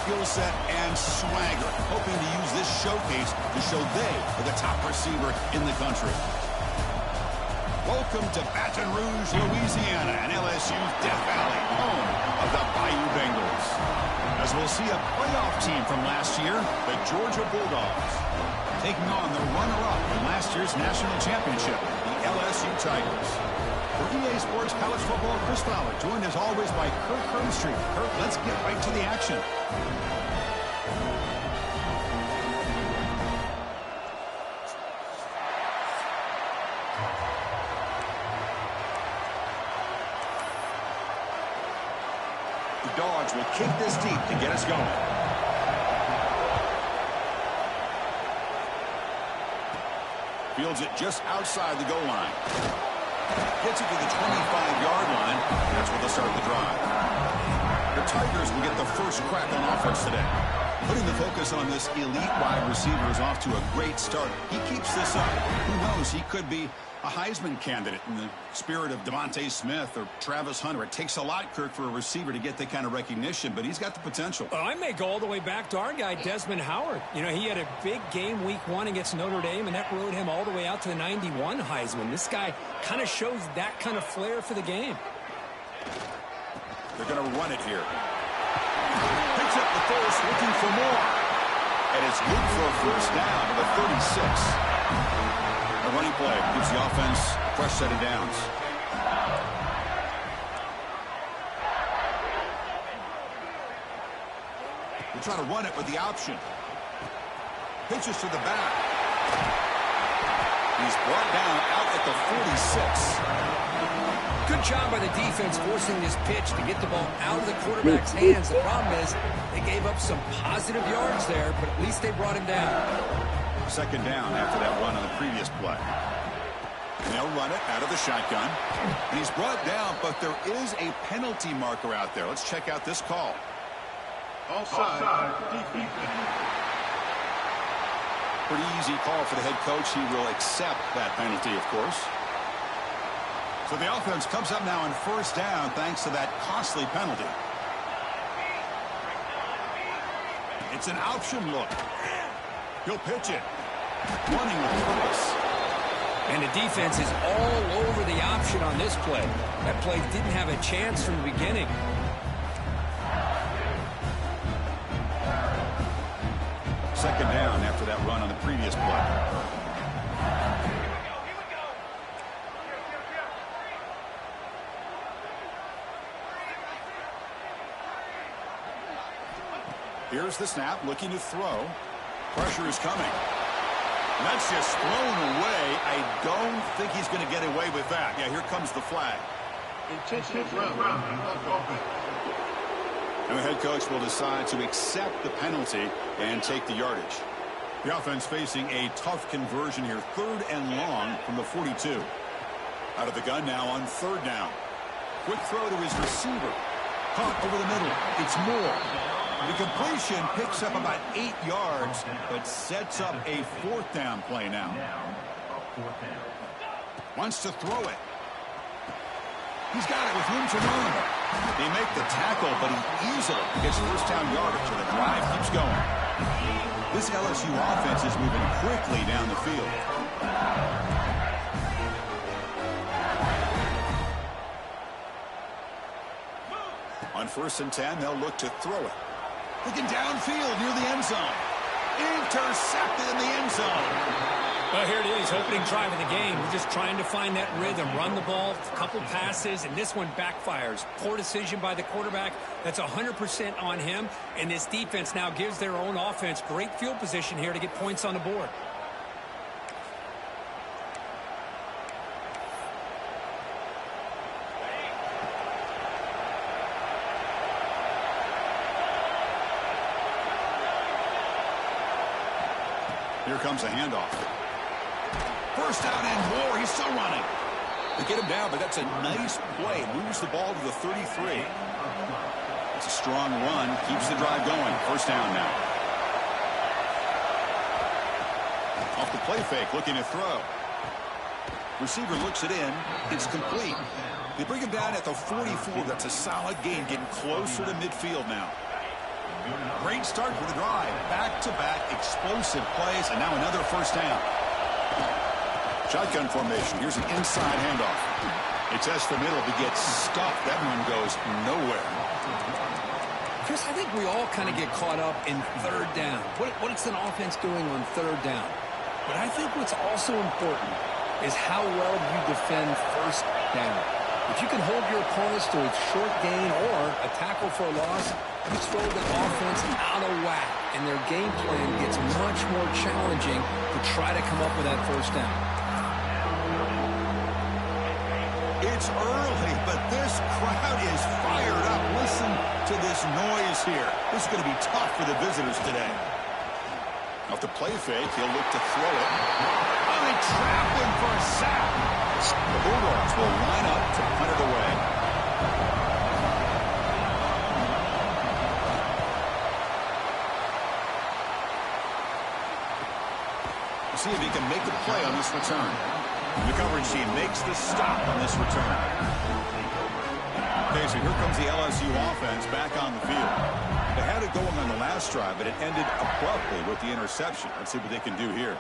skill set and swagger, hoping to use this showcase to show they are the top receiver in the country. Welcome to Baton Rouge, Louisiana, and LSU's Death Valley, home of the Bayou Bengals. As we'll see a playoff team from last year, the Georgia Bulldogs, taking on the runner-up in last year's national championship, the LSU Tigers. For EA Sports College Football, Chris Fowler, joined as always by Kirk Herbstreit. Kirk, let's get right to the action. The Dogs will kick this deep to get us going. Fields it just outside the goal line. Gets it to the 25-yard line. That's where they'll start the drive. The Tigers will get the first crack on offense today. Putting the focus on this elite wide receiver is off to a great start. He keeps this up. Who knows? He could be a Heisman candidate in the spirit of Devontae Smith or Travis Hunter. It takes a lot, Kirk, for a receiver to get that kind of recognition, but he's got the potential. I may go all the way back to our guy, Desmond Howard. You know, he had a big game week 1 against Notre Dame, and that rode him all the way out to the 91 Heisman. This guy kind of shows that kind of flair for the game. They're going to run it here. Picks up the first, looking for more. And it's good for a first down to the 36. The running play gives the offense a fresh set of downs. We'll try to run it with the option. Pitches to the back. He's brought down out at the 46. Good job by the defense forcing this pitch to get the ball out of the quarterback's hands. The problem is they gave up some positive yards there, but at least they brought him down. Second down after that run on the previous play. And they'll run it out of the shotgun. And he's brought down, but there is a penalty marker out there. Let's check out this call. Offside. Pretty easy call for the head coach. He will accept that penalty, of course. So the offense comes up now on first down thanks to that costly penalty. It's an option look. He'll pitch it. Running with purpose. And the defense is all over the option on this play. That play didn't have a chance from the beginning. Second down after that run on the previous play. Here's the snap, looking to throw. Pressure is coming. And that's just thrown away. I don't think he's going to get away with that. Yeah, here comes the flag. And the head coach will decide to accept the penalty and take the yardage. The offense facing a tough conversion here. 3rd and long from the 42. Out of the gun now on 3rd down. Quick throw to his receiver. Caught over the middle. It's Moore. The completion picks up about 8 yards, but sets up a 4th down play now. Wants to throw it. He's got it with room to run. They make the tackle, but he easily gets first down yardage, and the drive keeps going. This LSU offense is moving quickly down the field. On 1st and 10, they'll look to throw it. Looking downfield near the end zone. Intercepted in the end zone. Well, here it is, opening drive of the game. We're just trying to find that rhythm, run the ball, a couple passes, and this one backfires. Poor decision by the quarterback. That's 100% on him, and this defense now gives their own offense great field position here to get points on the board. Here comes a handoff. First down and more. He's still running. They get him down, but that's a nice play. Moves the ball to the 33. It's a strong run. Keeps the drive going. First down now. Off the play fake, looking to throw. Receiver looks it in. It's complete. They bring him down at the 44. That's a solid gain, getting closer to midfield now. Great great start for the drive. Back-to-back explosive plays, and now another first down. Shotgun formation. Here's an inside handoff. He tests the middle, but gets stuffed. That one goes nowhere. Chris, I think we all kind of get caught up in third down. What's an offense doing on third down? But I think what's also important is how well you defend first down. If you can hold your opponents to a short gain or a tackle for a loss, you throw the offense out of whack, and their game plan gets much more challenging to try to come up with that first down. It's early, but this crowd is fired up. Listen to this noise here. This is going to be tough for the visitors today. Off the play fake, he'll look to throw it. Oh, they trap him for a sack. The Bulldogs will line up to punt it away. We'll see if he can make a play on this return. The coverage team makes the stop on this return. Okay, so here comes the LSU offense back on the field. They had it going on the last drive, but it ended abruptly with the interception. Let's see what they can do here.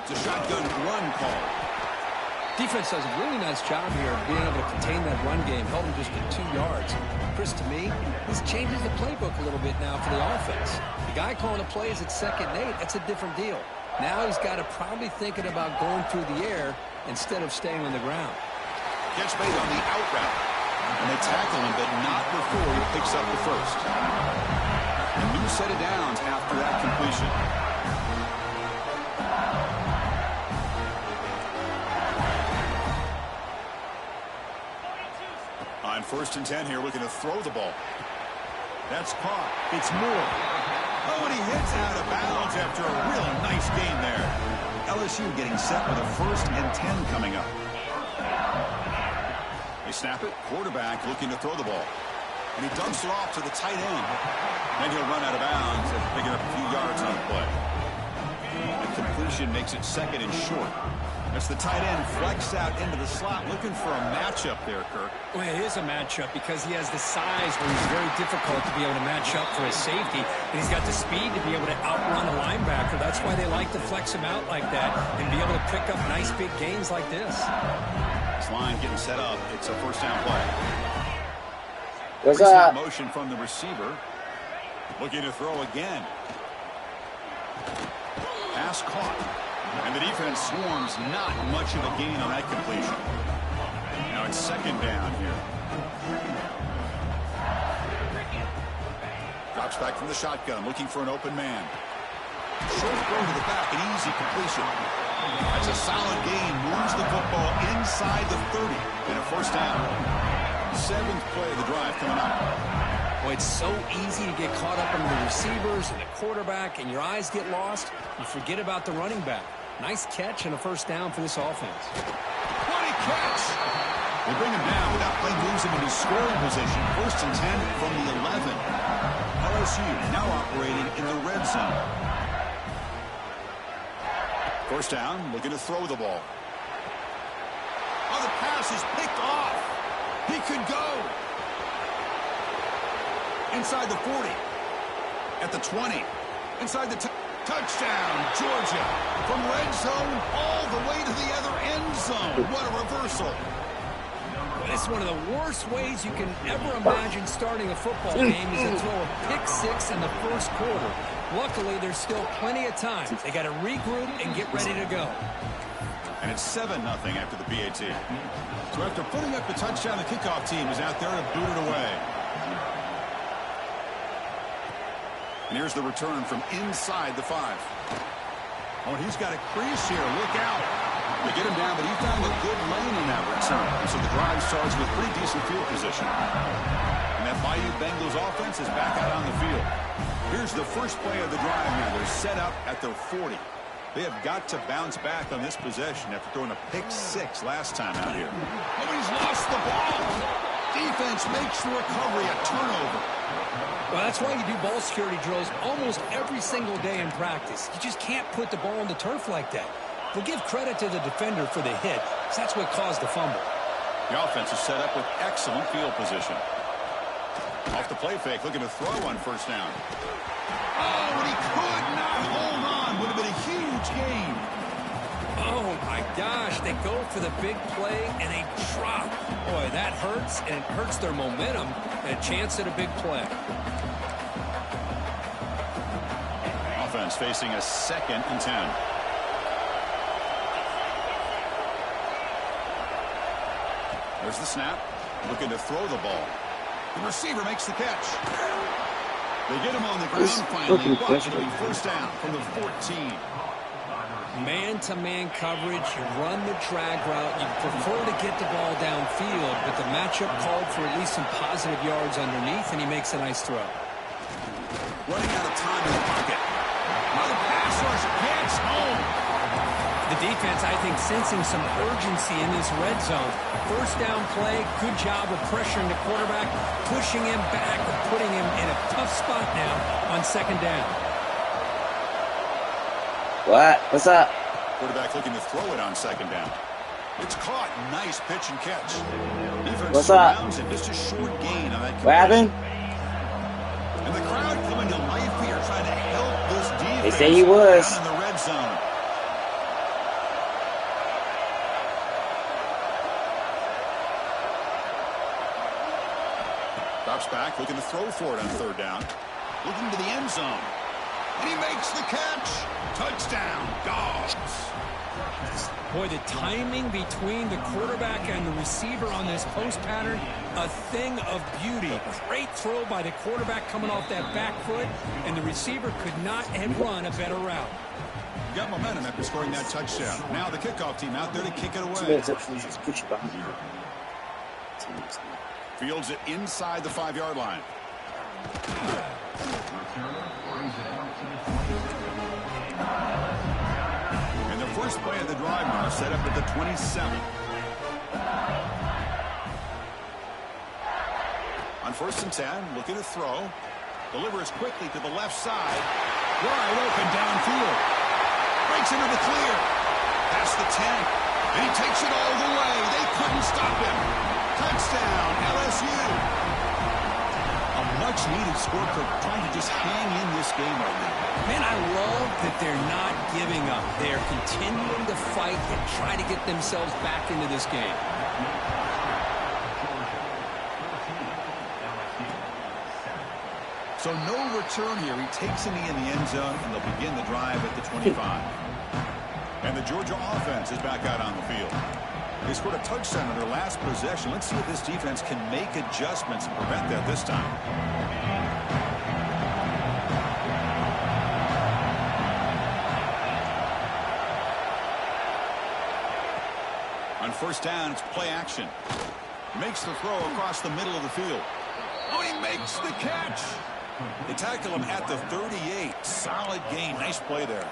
It's a shotgun run call. Defense does a really nice job here of being able to contain that run game, held him just at 2 yards. Chris, to me, this changes the playbook a little bit now for the offense. The guy calling the plays at 2nd and 8, that's a different deal. Now he's got to probably thinking about going through the air instead of staying on the ground. Catch made on the out route. And they tackle him, but not before he picks up the first. A new set of downs after that completion. On 1st and 10 here, looking to throw the ball. That's caught. It's Moore. Oh, and he hits out of bounds after a real nice gain there. LSU getting set with a 1st and 10 coming up. They snap it. Quarterback looking to throw the ball. And he dumps it off to the tight end. Then he'll run out of bounds after picking up a few yards on the play. The completion makes it 2nd and short. As the tight end flex out into the slot, looking for a matchup there, Kirk. Well, it is a matchup because he has the size where he's very difficult to be able to match up for his safety, and he's got the speed to be able to outrun a linebacker. That's why they like to flex him out like that and be able to pick up nice big gains like this. This line getting set up. It's a 1st down play. What's up? Motion from the receiver. Looking to throw again. Pass caught. And the defense swarms, not much of a gain on that completion. Now it's 2nd down here. Drops back from the shotgun, looking for an open man. Short throw to the back, an easy completion. That's a solid gain, moves the football inside the 30, and a 1st down. 7th play of the drive coming up. Boy, it's so easy to get caught up in the receivers and the quarterback, and your eyes get lost. You forget about the running back. Nice catch and a 1st down for this offense. What a catch! They bring him down, but that play moves him into scoring position. 1st and 10 from the 11. LSU now operating in the red zone. 1st down, looking to throw the ball. Oh, the pass is picked off. He could go. Inside the 40. At the 20. Inside the touchdown, Georgia. From red zone all the way to the other end zone. What a reversal. It's one of the worst ways you can ever imagine starting a football game is to throw a pick-6 in the 1st quarter. Luckily, there's still plenty of time. They got to regroup and get ready to go. And it's 7-0 after the PAT. So after putting up the touchdown, the kickoff team is out there to boot it away. And here's the return from inside the 5. Oh, and he's got a crease here. Look out. They get him down, but he found a good lane in that return. So the drive starts with pretty decent field position. And that Bayou Bengals offense is back out on the field. Here's the first play of the drive now. They're set up at their 40. They have got to bounce back on this possession after throwing a pick-6 last time out here. Oh, he's lost the ball. Defense makes the recovery, a turnover. Well, that's why you do ball security drills almost every single day in practice. You just can't put the ball on the turf like that. We'll give credit to the defender for the hit, because that's what caused the fumble. The offense is set up with excellent field position. Off the play fake, looking to throw on first down. Oh, and he could not hold on. Would have been a huge gain. Oh, my gosh. They go for the big play, and they drop. Boy, that hurts, and it hurts their momentum and a chance at a big play. Offense facing a 2nd and 10. There's the snap. Looking to throw the ball. The receiver makes the catch. They get him on the ground finally, but it'll be first down from the 14. Man-to-man coverage, you run the drag route, you prefer to get the ball downfield, but the matchup called for at least some positive yards underneath, and he makes a nice throw. Running out of time in the pocket. Now the pass rush gets home. The defense, I think, sensing some urgency in this red zone. First down play, good job of pressuring the quarterback, pushing him back, and putting him in a tough spot now on 2nd down. What? What's up? Quarterback looking to throw it on 2nd down. It's caught. Nice pitch and catch. Defense What's up? And just a short gain on that. What happened? And the crowd coming to life here, trying to help this defense. They say he was. Down in the red zone. Drops back, looking to throw for it on 3rd down. Looking to the end zone. And he makes the catch. Touchdown, Dogs. Boy, the timing between the quarterback and the receiver on this post pattern, a thing of beauty. Great throw by the quarterback coming off that back foot, and the receiver could not have run a better route. Got momentum after scoring that touchdown. Now the kickoff team out there to kick it away. Fields it inside the 5-yard line. And the first play of the drive now set up at the 27. On 1st and 10, looking to throw. Delivers quickly to the left side. Wide open downfield. Breaks into the clear. Past the 10. And he takes it all the way. They couldn't stop him. Touchdown, LSU. A much-needed score, Kirk, trying to just hang in this game right now. Man, I love that they're not giving up. They're continuing to fight and try to get themselves back into this game. So no return here. He takes a knee in the end zone, and they'll begin the drive at the 25. And the Georgia offense is back out on the field. They scored a touchdown on their last possession. Let's see if this defense can make adjustments and prevent that this time. On 1st down, it's play action. Makes the throw across the middle of the field. Oh, he makes the catch. They tackle him at the 38. Solid gain. Nice play there.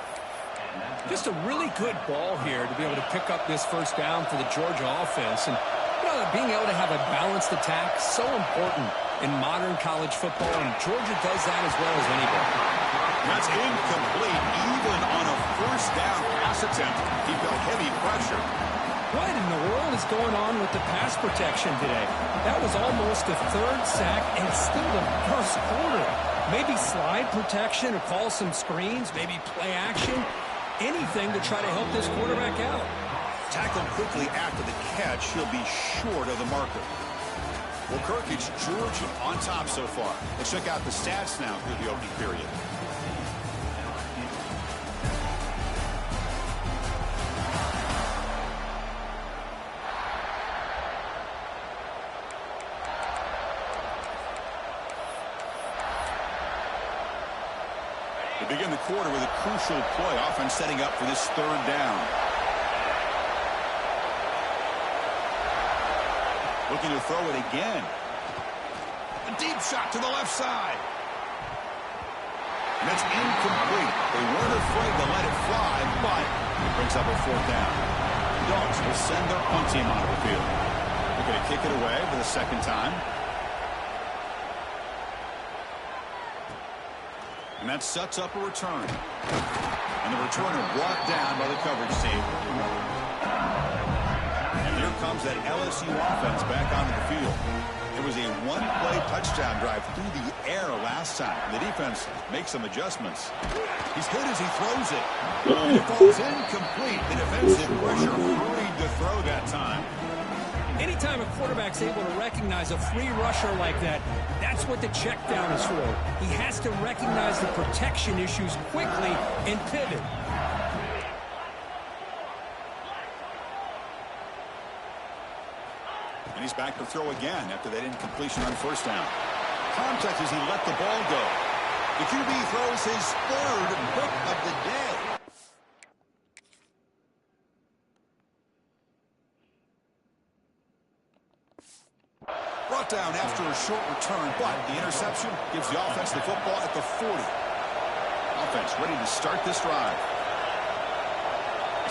Just a really good ball here to be able to pick up this first down for the Georgia offense. And you know, being able to have a balanced attack, so important in modern college football, and Georgia does that as well as anybody. That's incomplete. Even on a 1st down pass attempt, he felt heavy pressure. What in the world is going on with the pass protection today? That was almost the 3rd sack and still the 1st quarter. Maybe slide protection or call some screens, maybe play action. Anything to try to help this quarterback out. Tackled quickly after the catch. He'll be short of the marker. Well, Kirk, it's Georgia on top so far. Let's check out the stats now through the opening period. Begin the quarter with a crucial play, offense setting up for this 3rd down. Looking to throw it again. A deep shot to the left side. And that's incomplete. They weren't afraid to let it fly, but it brings up a 4th down. The Dogs will send their punt team onto the field. They're going to kick it away for the 2nd time. And that sets up a return. And the returner brought down by the coverage team. And here here comes that LSU offense back onto the field. It was a one-play touchdown drive through the air last time. The defense makes some adjustments. He's hit as he throws it. And it falls incomplete. The defensive pressure hurried to throw that time. Anytime a quarterback's able to recognize a free rusher like that, that's what the check down is for. He has to recognize the protection issues quickly and pivot. And he's back to throw again after that incompletion on first down. Contact as he let the ball go. The QB throws his third pick of the day. Brought down after a short return, but the interception gives the offense the football at the 40. Offense ready to start this drive.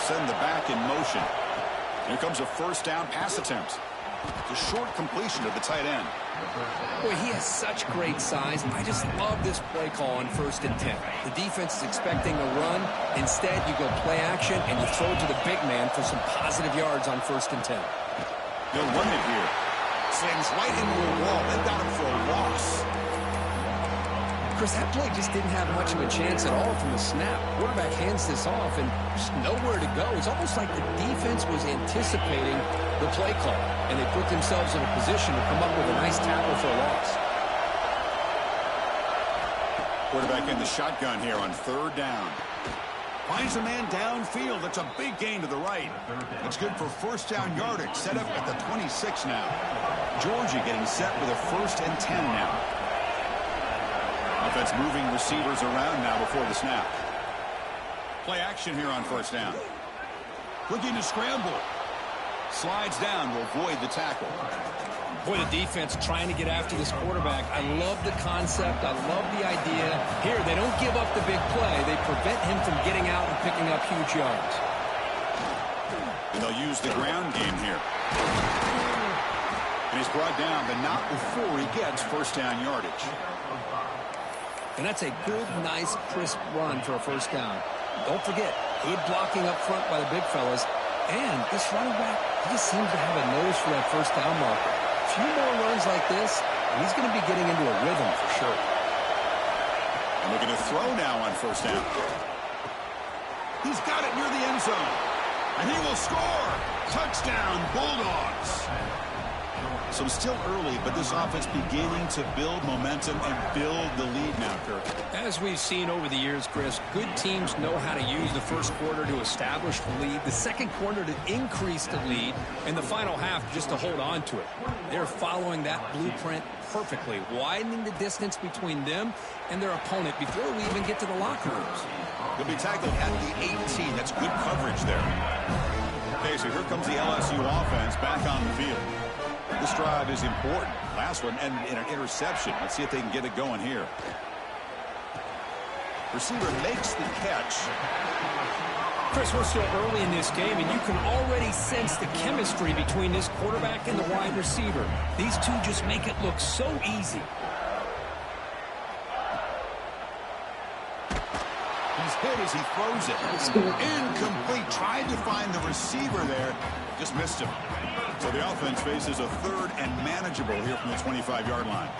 Send the back in motion. Here comes a first down pass attempt. It's a short completion of the tight end. Boy, he has such great size. I just love this play call on 1st and 10. The defense is expecting a run. Instead, you go play action, and you throw to the big man for some positive yards on 1st and 10. They'll run it here. Slams right into a wall. They've got him for a loss. Chris, that play just didn't have much of a chance at all from the snap. Quarterback hands this off, and just nowhere to go. It's almost like the defense was anticipating the play call, and they put themselves in a position to come up with a nice tackle for a loss. Quarterback in the shotgun here on 3rd down. Finds a man downfield. That's a big gain to the right. It's good for first down yardage. Set up at the 26 now. Georgia getting set with a 1st and 10 now. Offense moving receivers around now before the snap. Play action here on 1st down. Looking to scramble. Slides down to avoid the tackle. Boy, the defense trying to get after this quarterback. I love the concept. I love the idea. Here, they don't give up the big play. They prevent him from getting out and picking up huge yards. And they'll use the ground game here. And he's brought down, but not before he gets first down yardage. And that's a good, nice, crisp run for a first down. Don't forget, good blocking up front by the big fellas. And this running back, he just seems to have a nose for that first down marker. A few more runs like this, and he's going to be getting into a rhythm for sure. And looking to throw now on first down. He's got it near the end zone. And he will score. Touchdown, Bulldogs. So still early, but this offense beginning to build momentum and build the lead now, Kirk. As we've seen over the years, Chris, good teams know how to use the first quarter to establish the lead, the second quarter to increase the lead, and the final half just to hold on to it. They're following that blueprint perfectly, widening the distance between them and their opponent before we even get to the locker rooms. He'll be tackled at the 18. That's good coverage there. Okay, so here comes the LSU offense back on the field. This drive is important. Last one ended in an interception. Let's see if they can get it going here. Receiver makes the catch. Chris, we're still early in this game, and you can already sense the chemistry between this quarterback and the wide receiver. These two just make it look so easy. He's hit as he throws it. Incomplete. Tried to find the receiver there. Just missed him. So the offense faces a 3rd and manageable here from the 25-yard line.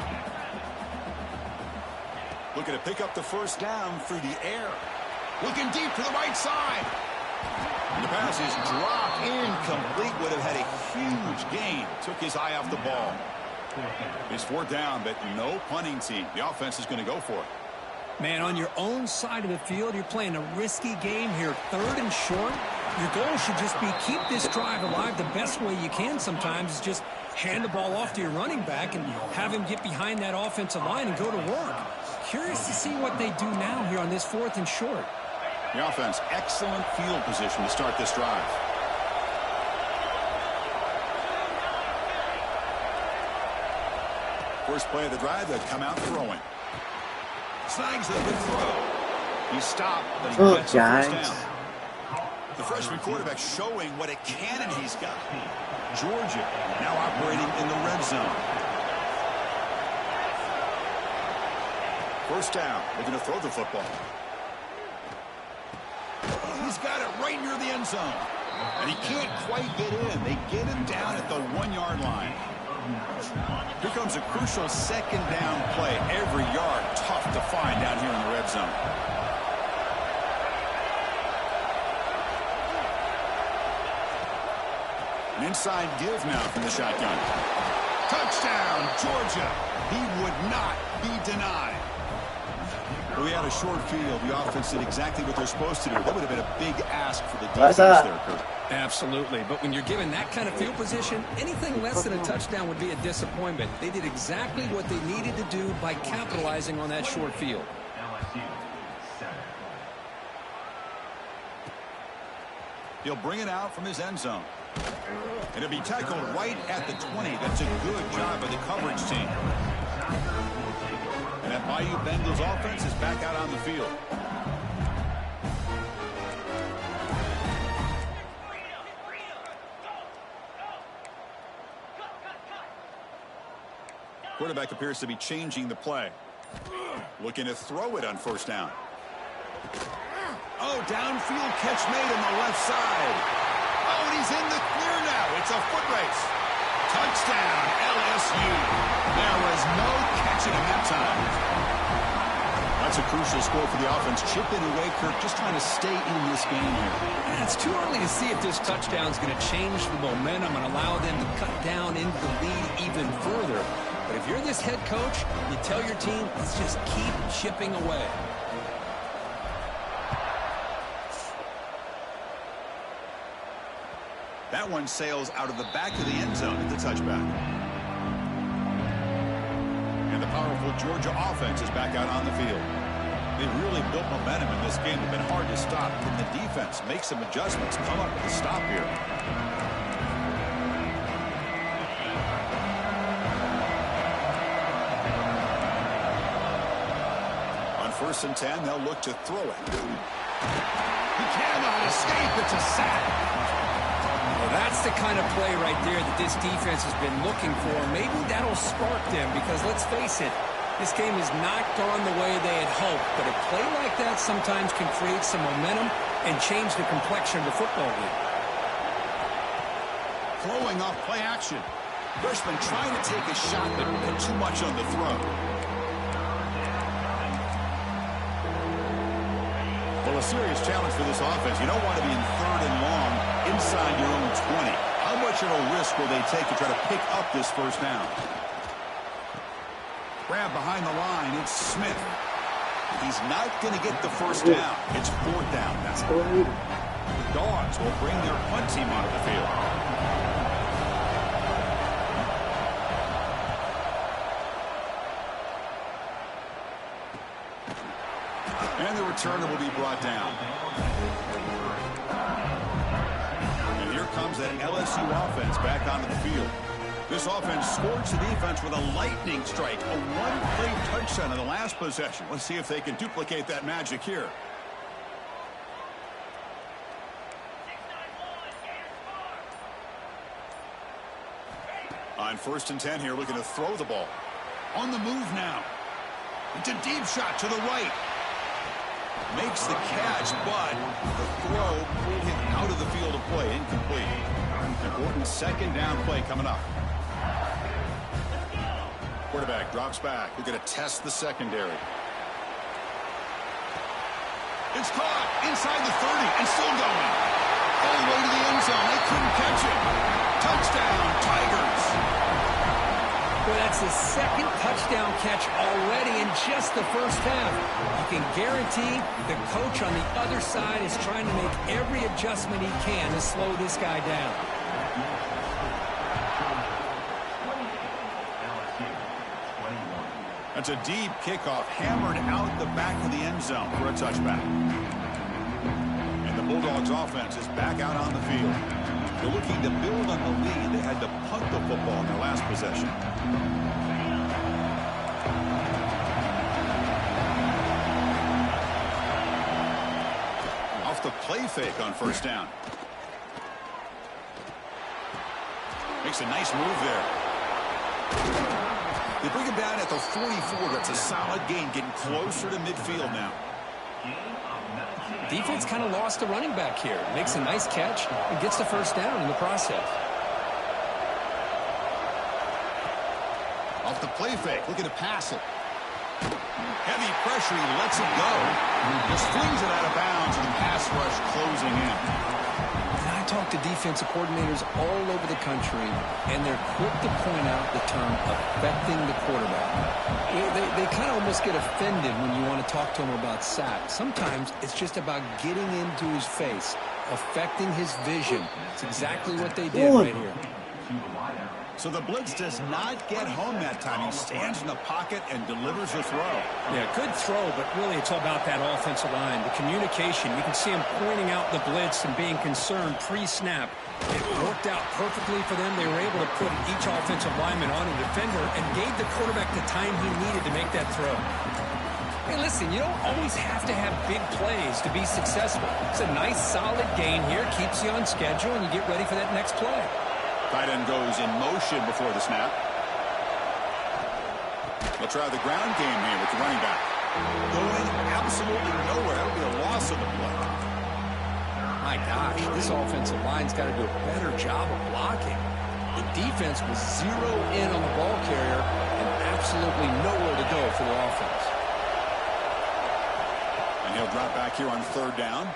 Looking to pick up the first down through the air. Looking deep to the right side. And the pass is dropped. Incomplete. Would have had a huge gain. Took his eye off the ball. It's 4th down, but no punting team. The offense is going to go for it. Man, on your own side of the field, you're playing a risky game here. 3rd and short. Your goal should just be keep this drive alive the best way you can sometimes is just hand the ball off to your running back and have him get behind that offensive line and go to work. Curious to see what they do now here on this 4th and short. The offense, excellent field position to start this drive. First play of the drive, they come out throwing. Snags a good throw. He stopped, but he gets the first down. The freshman quarterback showing what a cannon he's got. Georgia now operating in the red zone. First down. They're going to throw the football. He's got it right near the end zone. And he can't quite get in. They get him down at the 1-yard line. Here comes a crucial second down play. Every yard tough to find down here in the red zone. An inside give now from the shotgun. Touchdown, Georgia. He would not be denied. We had a short field. The offense did exactly what they're supposed to do. That would have been a big ask for the defense there, Kurt. Absolutely. But when you're given that kind of field position, anything less than a touchdown would be a disappointment. They did exactly what they needed to do by capitalizing on that short field. He'll bring it out from his end zone. And it'll be tackled right at the 20. That's a good job by the coverage team. And that Bayou Bengals offense is back out on the field. Quarterback appears to be changing the play. Looking to throw it on first down. Oh, downfield catch made on the left side. Oh, and he's in the clear now. It's a foot race. Touchdown, LSU. There was no catching him that time. That's a crucial score for the offense. Chipping away, Kirk, just trying to stay in this game here. And it's too early to see if this touchdown is going to change the momentum and allow them to cut down into the lead even further. But if you're this head coach, you tell your team, let's just keep chipping away. That one sails out of the back of the end zone at the touchback. And the powerful Georgia offense is back out on the field. They've really built momentum in this game. It's been hard to stop. Can the defense make some adjustments, come up with a stop here? On 1st and 10, they'll look to throw it. He cannot escape. It's a sack. Well, that's the kind of play right there that this defense has been looking for. Maybe that'll spark them because, let's face it, this game is not gone the way they had hoped. But a play like that sometimes can create some momentum and change the complexion of the football game. Throwing off play action. Freshman trying to take a shot, but too much on the throw. Well, a serious challenge for this offense. You don't want to be in 3rd and long inside your own 20. How much of a risk will they take to try to pick up this first down? Grab behind the line. It's Smith. He's not going to get the first down. It's 4th down now. The Dogs will bring their punt team onto the field. And the returner will be brought down. And here comes that LSU offense back onto the field. This offense scored the defense with a lightning strike. A one-play touchdown in the last possession. Let's see if they can duplicate that magic here. On 1st and 10 here, looking to throw the ball. On the move now. It's a deep shot to the right. Makes the catch, but the throw pulled him out of the field of play. Incomplete. Important second down play coming up. Quarterback drops back. We're going to test the secondary. It's caught inside the 30 and still going. All the way to the end zone. They couldn't catch him. Touchdown, Tigers. Well, that's his 2nd touchdown catch already in just the first half. You can guarantee the coach on the other side is trying to make every adjustment he can to slow this guy down. That's a deep kickoff, hammered out the back of the end zone for a touchback. And the Bulldogs offense is back out on the field. They're looking to build on the lead. They had to punt the football in their last possession. Off the play fake on 1st down. Makes a nice move there. They bring him down at the 44. That's a solid gain, getting closer to midfield now. Defense kind of lost the running back here. Makes a nice catch and gets the first down in the process. Off the play fake, looking to pass it. Heavy pressure, he lets it go. Just flings it out of bounds, and the pass rush closing in. And I talk to defensive coordinators all over the country, and they're quick to point out the term affecting the quarterback. They kind of almost get offended when you want to talk to them about sacks. Sometimes it's just about getting into his face, affecting his vision. It's exactly what they did right here. So the blitz does not get home that time. He stands in the pocket and delivers a throw. Yeah, good throw, but really it's all about that offensive line. The communication, you can see him pointing out the blitz and being concerned pre-snap. It worked out perfectly for them. They were able to put each offensive lineman on a defender and gave the quarterback the time he needed to make that throw. Hey, listen, you don't always have to have big plays to be successful. It's a nice, solid gain here. Keeps you on schedule, and you get ready for that next play. Tight end goes in motion before the snap. They'll try the ground game here with the running back. Going absolutely nowhere. That'll be a loss of the play. My gosh, this offensive line's got to do a better job of blocking. The defense was zero in on the ball carrier and absolutely nowhere to go for the offense. And he'll drop back here on third down.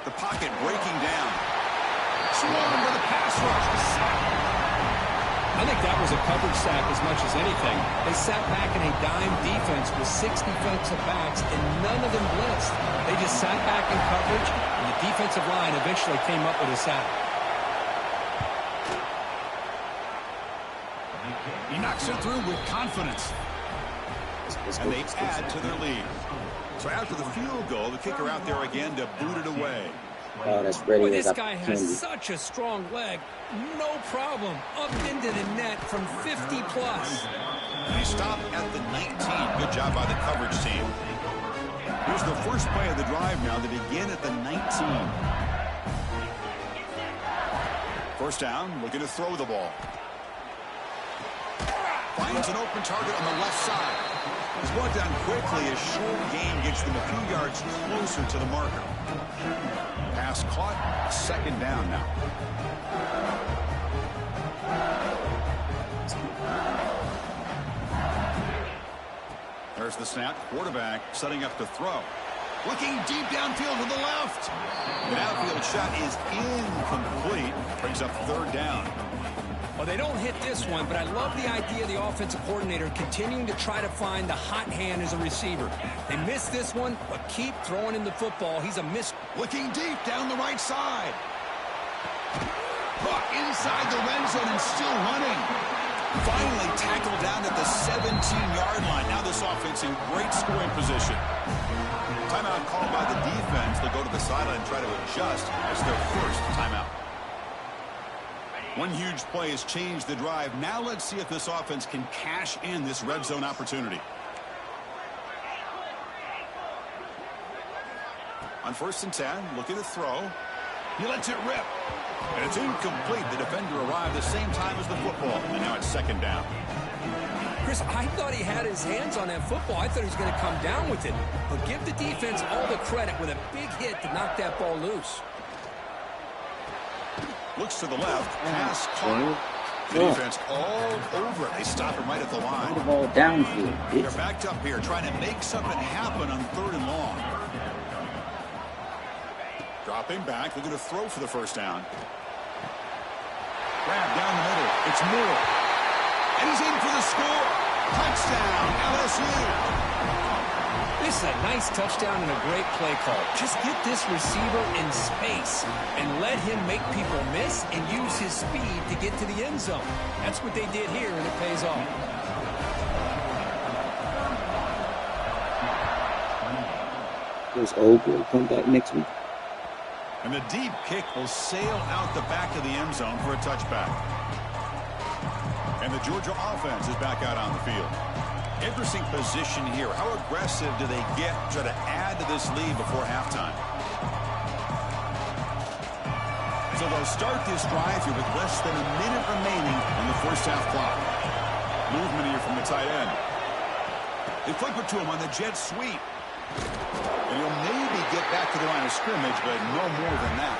The pocket breaking down. Swarmed with a pass rush. I think that was a coverage sack as much as anything. They sat back in a dime defense with 6 defensive backs, and none of them blitzed. They just sat back in coverage, and the defensive line eventually came up with a sack. He knocks it through with confidence. And they add to their lead. So after the field goal, the kicker out there again to boot it away. Oh, that's ready. Boy, this guy has such a strong leg. No problem. Up into the net from 50 plus. And he stopped at the 19. Good job by the coverage team. Here's the first play of the drive now. They begin at the 19. First down, looking to throw the ball. Finds an open target on the left side. He's brought down quickly as short gain gets them a few yards closer to the marker. Pass caught, second down now. There's the snap. Quarterback setting up to throw. Looking deep downfield to the left. The outfield shot is incomplete. Brings up third down. Well, they don't hit this one, but I love the idea of the offensive coordinator continuing to try to find the hot hand as a receiver. They missed this one, but keep throwing him the football. He's a miss. Looking deep down the right side. Caught inside the red zone and still running. Finally tackled down at the 17-yard line. Now this offense in great scoring position. Timeout called by the defense. They'll go to the sideline and try to adjust. That's their first timeout. One huge play has changed the drive. Now let's see if this offense can cash in this red zone opportunity. On 1st and 10, looking to throw. He lets it rip. And it's incomplete. The defender arrived the same time as the football. And now it's second down. Chris, I thought he had his hands on that football. I thought he was going to come down with it. But give the defense all the credit with a big hit to knock that ball loose. Looks to the left. Pass caught. The defense all over it. They stop him right at the line. The ball downfield. They're backed up here trying to make something happen on 3rd and long. Dropping back. Looking to throw for the first down. Grab down the middle. It's Moore. And he's in for the score. Touchdown, LSU. This is a nice touchdown and a great play call. Just get this receiver in space and let him make people miss and use his speed to get to the end zone. That's what they did here, and it pays off. This old boy come back next week. And the deep kick will sail out the back of the end zone for a touchback. And the Georgia offense is back out on the field. Interesting position here. How aggressive do they get to try to add to this lead before halftime? So they'll start this drive here with less than a minute remaining on the first half clock. Movement here from the tight end. They flip it to him on the jet sweep. And he'll maybe get back to the line of scrimmage, but no more than that.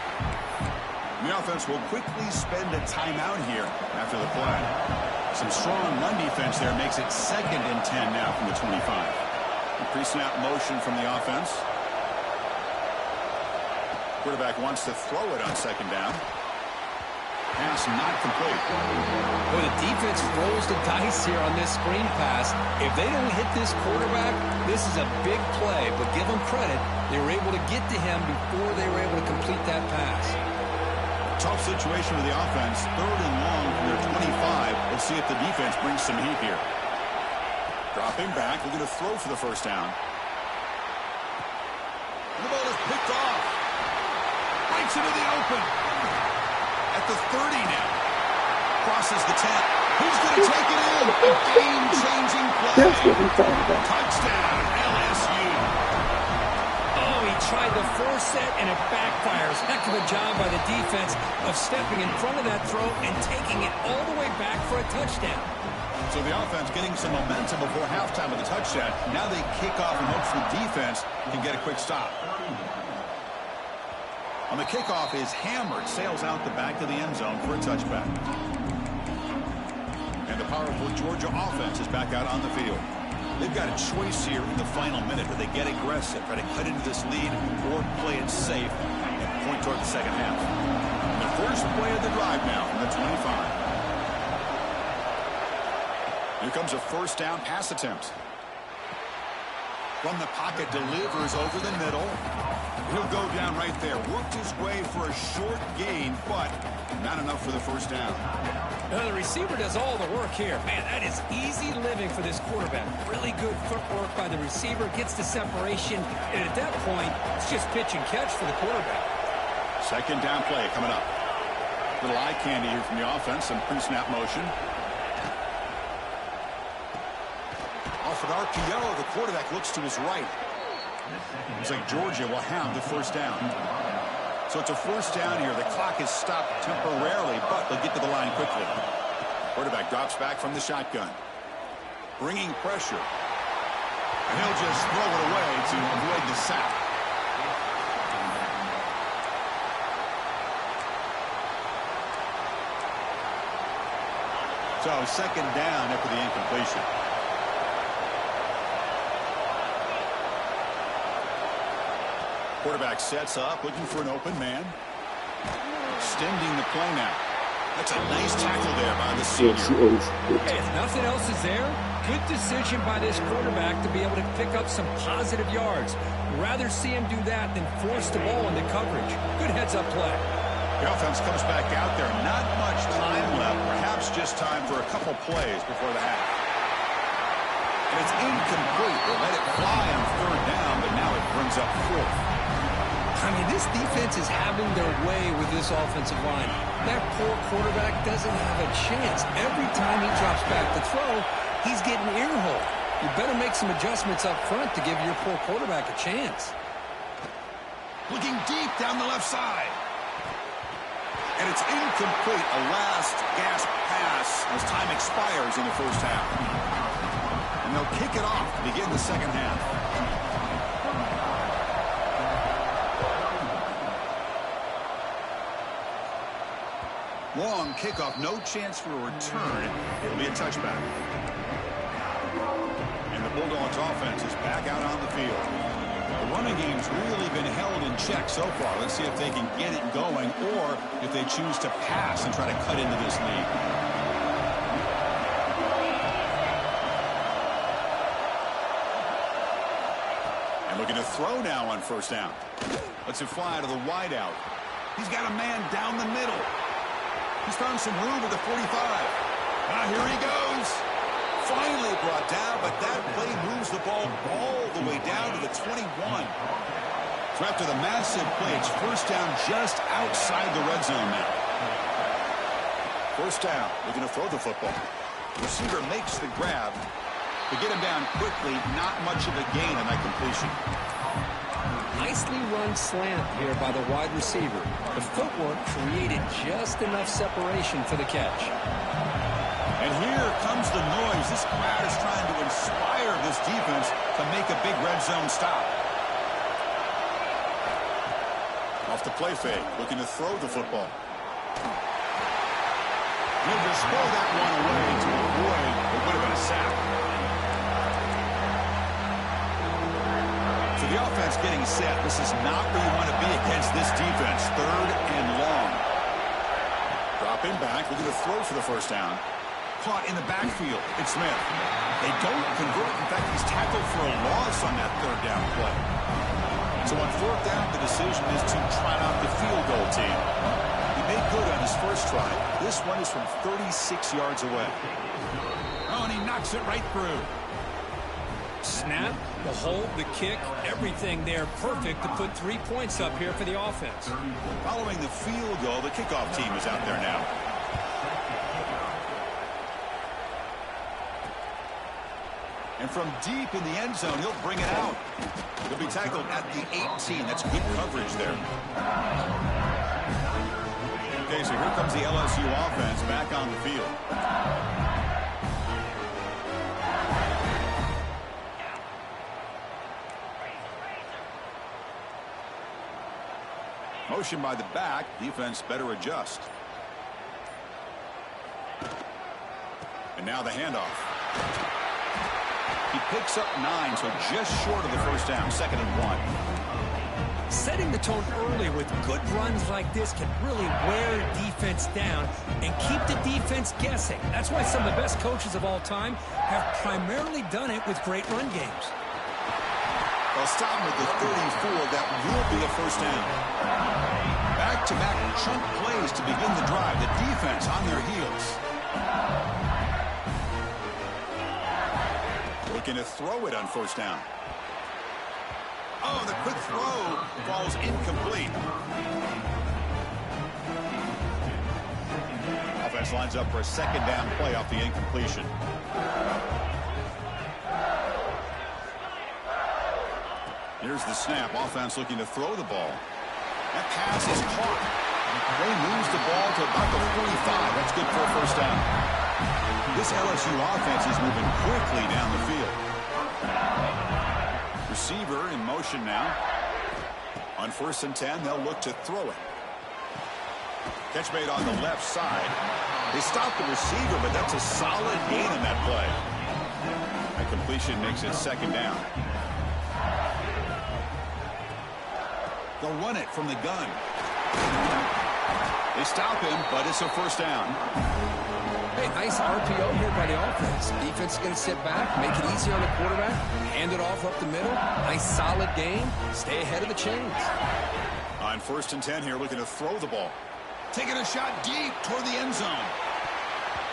The offense will quickly spend a timeout here after the play. Some strong run defense there makes it 2nd and 10 now from the 25. Pre-snap motion from the offense. Quarterback wants to throw it on 2nd down. Pass not complete. Well, the defense rolls the dice here on this screen pass. If they don't hit this quarterback, this is a big play. But give them credit. They were able to get to him before they were able to complete that pass. Tough situation with the offense. 3rd and long from their 25. Let's see if the defense brings some heat here. Dropping back. Looking to throw for the 1st down. And the ball is picked off. Breaks into the open. At the 30 now. Crosses the 10. Who's going to take it in? A game-changing play. That's what I'm talking about. Touchdown, LSU. Oh, he tried the force it, and it backfires. Heck of a job by the defense of stepping in front of that throw and taking it all the way back for a touchdown. So the offense getting some momentum before halftime with the touchdown. Now they kick off and hopes the defense can get a quick stop. On the kickoff is hammered, sails out the back of the end zone for a touchback. And the powerful Georgia offense is back out on the field. They've got a choice here in the final minute. Do they get aggressive, try to cut into this lead, or play it safe and point toward the 2nd half? And the first play of the drive now from the 25. Here comes a 1st down pass attempt. From the pocket, delivers over the middle. He'll go down right there. Worked his way for a short gain, but not enough for the 1st down. Now, the receiver does all the work here. Man, that is easy living for this quarterback. Really good footwork by the receiver. Gets the separation. And at that point, it's just pitch and catch for the quarterback. 2nd down play coming up. Little eye candy here from the offense. Some pre-snap motion. Off an RPO, the quarterback looks to his right. Looks like Georgia will have the 1st down. So it's a 1st down here. The clock is stopped temporarily, but they'll get to the line quickly. Quarterback drops back from the shotgun. Bringing pressure. And he'll just throw it away to avoid the sack. So 2nd down after the incompletion. Quarterback sets up, looking for an open man. Extending the play now. That's a nice tackle there by the senior. Hey, if nothing else is there, good decision by this quarterback to be able to pick up some positive yards. Rather see him do that than force the ball into coverage. Good heads-up play. The offense comes back out there. Not much time left. Perhaps just time for a couple plays before the half. And it's incomplete. They let it fly on 3rd down, but now it brings up 4th. I mean, this defense is having their way with this offensive line. That poor quarterback doesn't have a chance. Every time he drops back to throw, he's getting ear-hole. You better make some adjustments up front to give your poor quarterback a chance. Looking deep down the left side. And it's incomplete. A last gasp pass as time expires in the 1st half. And they'll kick it off to begin the 2nd half. Long kickoff, no chance for a return. It'll be a touchback. And the Bulldogs offense is back out on the field. The running game's really been held in check so far. Let's see if they can get it going or if they choose to pass and try to cut into this lead. And looking to throw now on 1st down. Lets it fly to the wideout. He's got a man down the middle. He's found some room at the 45. Here he goes. Finally brought down, but that play moves the ball all the way down to the 21. So after the massive play, it's 1st down just outside the red zone now. 1st down. Looking to throw the football. Receiver makes the grab. To get him down quickly, not much of a gain on that completion. Nicely run slant here by the wide receiver. The footwork created just enough separation for the catch. And here comes the noise. This crowd is trying to inspire this defense to make a big red zone stop. Off the play fake, looking to throw the football. He'll just throw that one away to avoid what would have been a sack. So the offense getting set. This is not where you want to be against this defense. 3rd and long. Dropping back, looking to throw for the first down. Caught in the backfield. It's Smith. They don't convert. In fact, he's tackled for a loss on that 3rd down play. So on 4th down, the decision is to try out the field goal team. He made good on his first try. This one is from 36 yards away. Oh, and he knocks it right through. Snap, the hold, the kick, everything there perfect to put 3 points up here for the offense. Following the field goal, the kickoff team is out there now. And from deep in the end zone, he'll bring it out. He'll be tackled at the 18. That's good coverage there. Okay, so here comes the LSU offense back on the field. Motion by the back. Defense better adjust. And now the handoff. He picks up 9, so just short of the first down. 2nd and 1. Setting the tone early with good runs like this can really wear defense down and keep the defense guessing. That's why some of the best coaches of all time have primarily done it with great run games. They'll stop him at the 34. That will be a first down. Back-to-back chunk plays to begin the drive. The defense on their heels. Looking to throw it on first down. Oh, the quick throw falls incomplete. Offense lines up for a 2nd down play off the incompletion. Here's the snap. Offense looking to throw the ball. That pass is caught. They moves the ball to about the 45. That's good for a first down. This LSU offense is moving quickly down the field. Receiver in motion now. On 1st and 10, they'll look to throw it. Catch made on the left side. They stop the receiver, but that's a solid gain on that play. That completion makes it 2nd down. They'll run it from the gun. They stop him, but it's a first down. Hey, nice RPO here by the offense. Defense is going to sit back, make it easy on the quarterback, hand it off up the middle. Nice solid game. Stay ahead of the chains. On 1st and 10 here, looking to throw the ball. Taking a shot deep toward the end zone.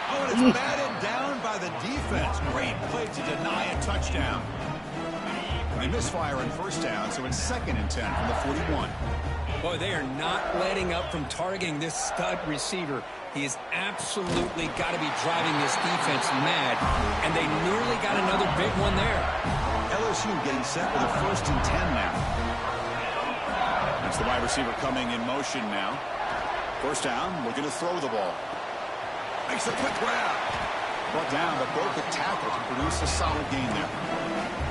Oh, and it's batted down by the defense. Great play to deny a touchdown. They misfire on first down, so it's 2nd and 10 from the 41. Boy, they are not letting up from targeting this stud receiver. He has absolutely got to be driving this defense mad, and they nearly got another big one there. LSU getting set with a 1st and 10 now. That's the wide receiver coming in motion now. First down, looking to throw the ball. Makes a quick grab. Brought down, but broke the tackle to produce a solid gain there.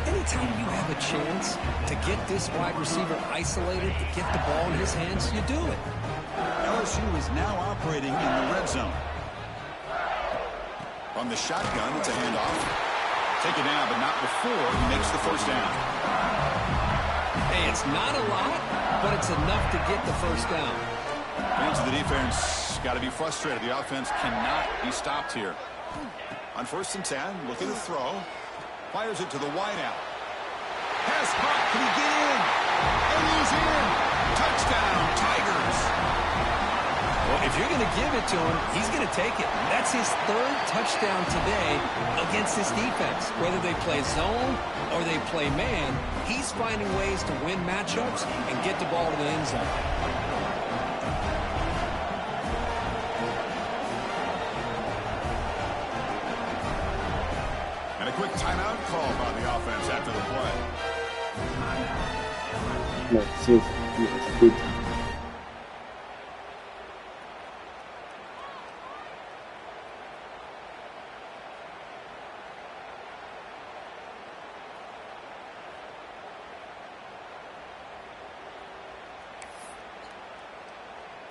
Anytime you have a chance to get this wide receiver isolated, to get the ball in his hands, you do it. LSU is now operating in the red zone. From the shotgun, it's a handoff. Taken down, but not before he makes the first down. Hey, it's not a lot, but it's enough to get the first down. Fans of the defense got to be frustrated. The offense cannot be stopped here. On 1st and 10, looking to throw. Fires it to the wideout. Pass caught. Can he get in? And he's in. Touchdown, Tigers. Well, if you're going to give it to him, he's going to take it. That's his 3rd touchdown today against this defense. Whether they play zone or they play man, he's finding ways to win matchups and get the ball to the end zone. And a quick timeout call by the offense after the play. No, seriously, it's big time.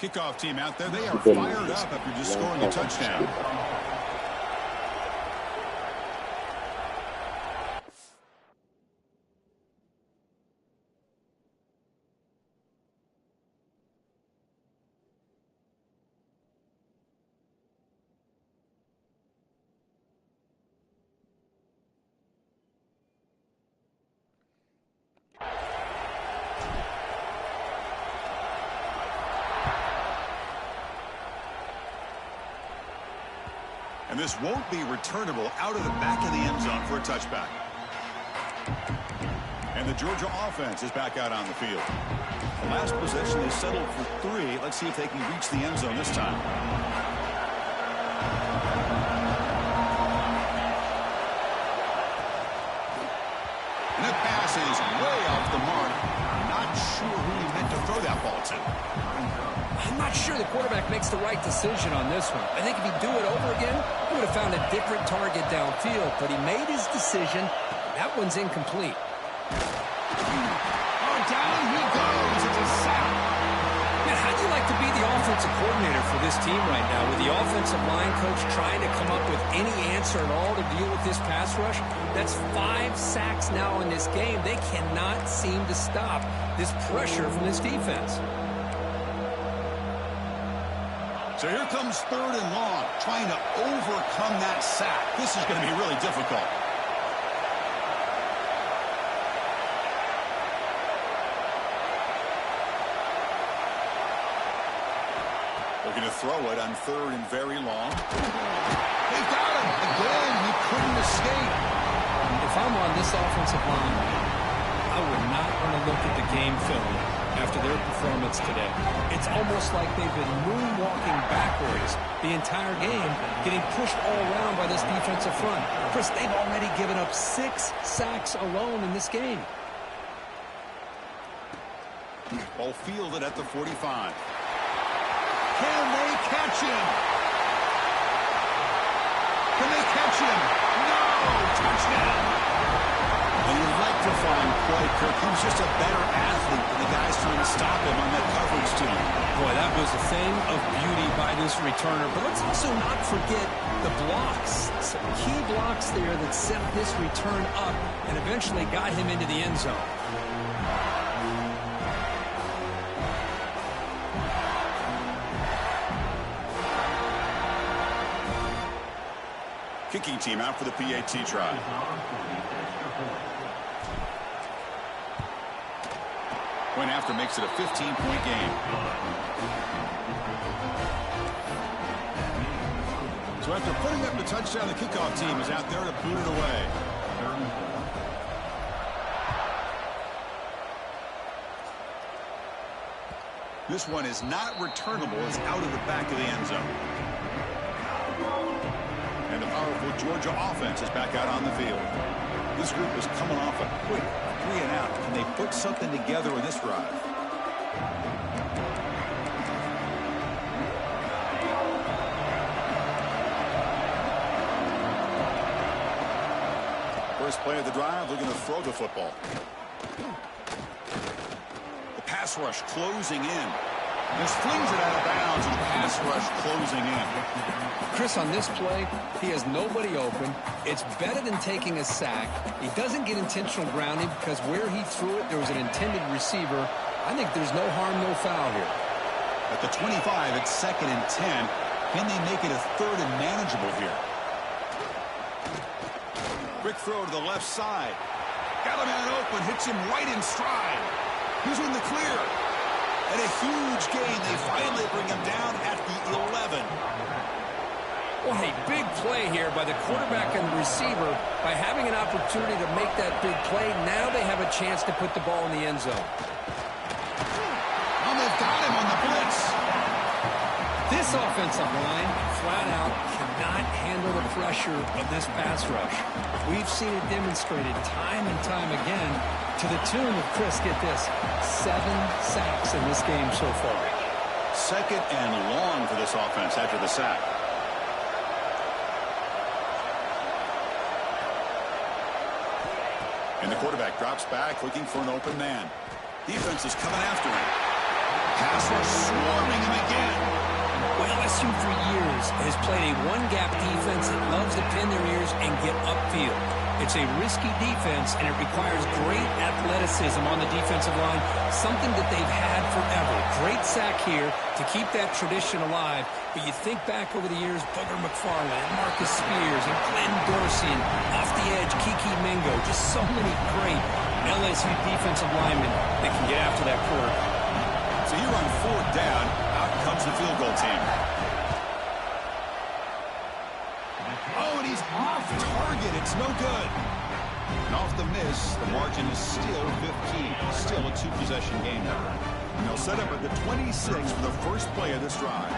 Kickoff team out there. They are fired up after just scoring a touchdown. And this won't be returnable out of the back of the end zone for a touchback. And the Georgia offense is back out on the field. The last possession is settled for 3. Let's see if they can reach the end zone this time. And the pass is way off the mark. Not sure who he meant to throw that ball to. I'm not sure the quarterback makes the right decision on this one. I think if he'd do it over again, he would have found a different target downfield, but he made his decision. That one's incomplete. Oh, down he goes. It's a sack. Man, how'd you like to be the offensive coordinator for this team right now, with the offensive line coach trying to come up with any answer at all to deal with this pass rush? That's 5 sacks now in this game. They cannot seem to stop this pressure from this defense. So here comes 3rd and long, trying to overcome that sack. This is going to be really difficult. Looking to throw it on 3rd and very long. They've got him. Again, he couldn't escape. If I'm on this offensive line, I would not want to look at the game film after their performance today. It's almost like they've been moonwalking backwards the entire game, getting pushed all around by this defensive front. Chris, they've already given up 6 sacks alone in this game. Ball fielded at the 45. Can they catch him? Can they catch him? No! Touchdown! And you'd like to find play, Kirk. He was just a better athlete than the guys trying to stop him on that coverage team. Boy, that was a thing of beauty by this returner. But let's also not forget the blocks. Some key blocks there that set this return up and eventually got him into the end zone. Kicking team out for the PAT try. Point after makes it a 15-point game. So after putting up the touchdown, the kickoff team is out there to boot it away. This one is not returnable. It's out of the back of the end zone. And the powerful Georgia offense is back out on the field. This group is coming off a quick 3-and-out. Can they put something together in this drive? First play of the drive, looking to throw the football. The pass rush closing in. Just flings it out of bounds, and the pass rush closing in. Chris, on this play, he has nobody open. It's better than taking a sack. He doesn't get intentional grounding because where he threw it, there was an intended receiver. I think there's no harm, no foul here. At the 25, it's 2nd and 10. Can they make it a 3rd and manageable here? Quick throw to the left side. Got a man open, hits him right in stride. He's in the clear. And a huge gain. They finally bring him down at the 11. Well, a big play here by the quarterback and the receiver. By having an opportunity to make that big play, now they have a chance to put the ball in the end zone. And they've got him on the blitz. This offensive line, flat out, cannot handle the pressure of this pass rush. We've seen it demonstrated time and time again to the tune of, Chris, get this, 7 sacks in this game so far. 2nd and long for this offense after the sack. And the quarterback drops back, looking for an open man. Defense is coming after him. Pass rush swarming him again. Well, LSU for years has played a one-gap defense that loves to pin their ears and get upfield. It's a risky defense, and it requires great athleticism on the defensive line, something that they've had forever. Great sack here to keep that tradition alive. But you think back over the years, Booger McFarland, Marcus Spears, and Glenn Dorsey, and off the edge, Kiki Mingo. Just so many great LSU defensive linemen that can get after that quarterback. So here on fourth down, out comes the field goal team. Oh, and he's off target. It's no good. And off the miss, the margin is still 15. Still a two-possession game now. And they'll set up at the 26 for the first play of this drive.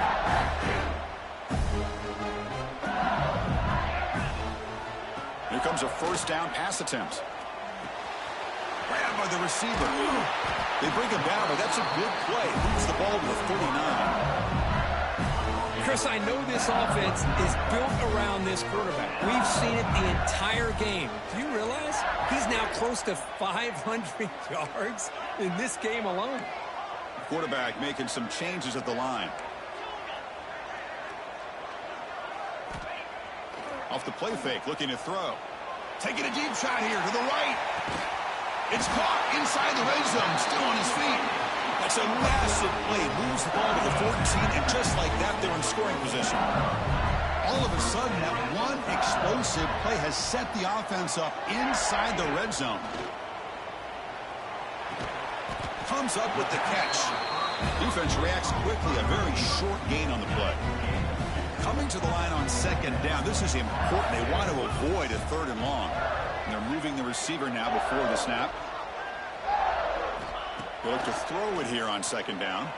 Here comes a first down pass attempt. Grabbed by the receiver. They bring him down, but that's a good play. Moves the ball to the 49. Chris, I know this offense is built around this quarterback. We've seen it the entire game. Do you realize he's now close to 500 yards in this game alone? Quarterback making some changes at the line. Off the play fake, looking to throw. Taking a deep shot here to the right. It's caught inside the red zone, still on his feet. That's a massive play. Moves the ball to the 14, and just like that, they're in scoring position. All of a sudden, that one explosive play has set the offense up inside the red zone. Comes up with the catch. Defense reacts quickly. A very short gain on the play. Coming to the line on second down. This is important. They want to avoid a third and long. And they're moving the receiver now before the snap. They look to throw it here on second down.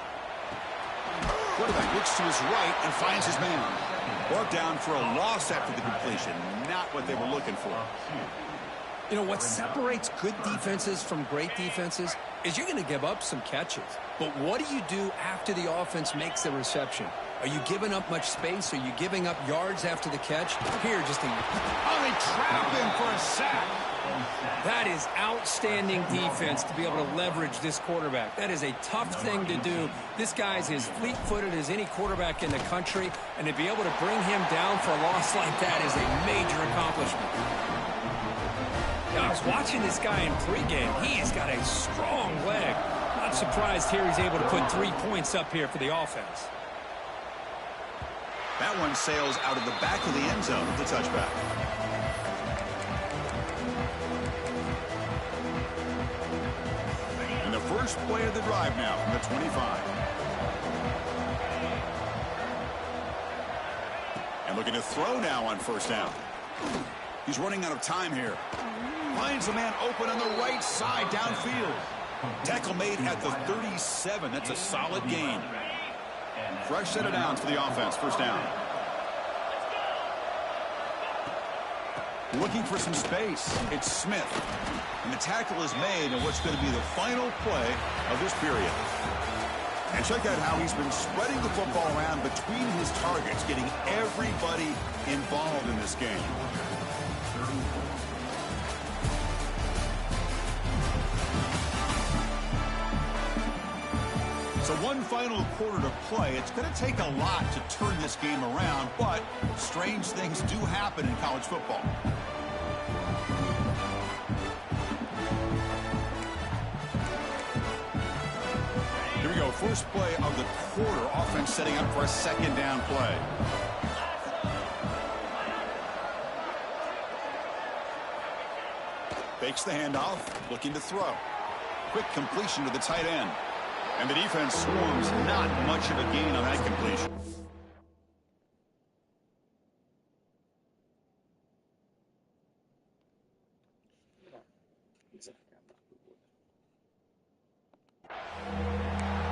Quarterback looks to his right and finds his man. Brought down for a loss after the completion. Not what they were looking for. You know, what separates good defenses from great defenses is you're going to give up some catches. But what do you do after the offense makes the reception? Are you giving up much space? Are you giving up yards after the catch? Here, just a... Oh, they trap him for a sack. That is outstanding defense to be able to leverage this quarterback. That is a tough thing to do. This guy's as fleet-footed as any quarterback in the country, and to be able to bring him down for a loss like that is a major accomplishment. Now, I was watching this guy in pregame. He has got a strong leg. Not surprised here he's able to put 3 points up here for the offense. That one sails out of the back of the end zone with the touchback. And the first play of the drive now from the 25. And looking to throw now on first down. He's running out of time here. Finds a man open on the right side downfield. Tackle made at the 37. That's a solid gain. Fresh set of downs for the offense. First down. Looking for some space. It's Smith. And the tackle is made on what's going to be the final play of this period. And check out how he's been spreading the football around between his targets, getting everybody involved in this game. So one final quarter to play. It's going to take a lot to turn this game around, but strange things do happen in college football. Here we go. First play of the quarter. Offense setting up for a second down play. Fakes the handoff. Looking to throw. Quick completion to the tight end. And the defense swarms. Not much of a gain on that completion.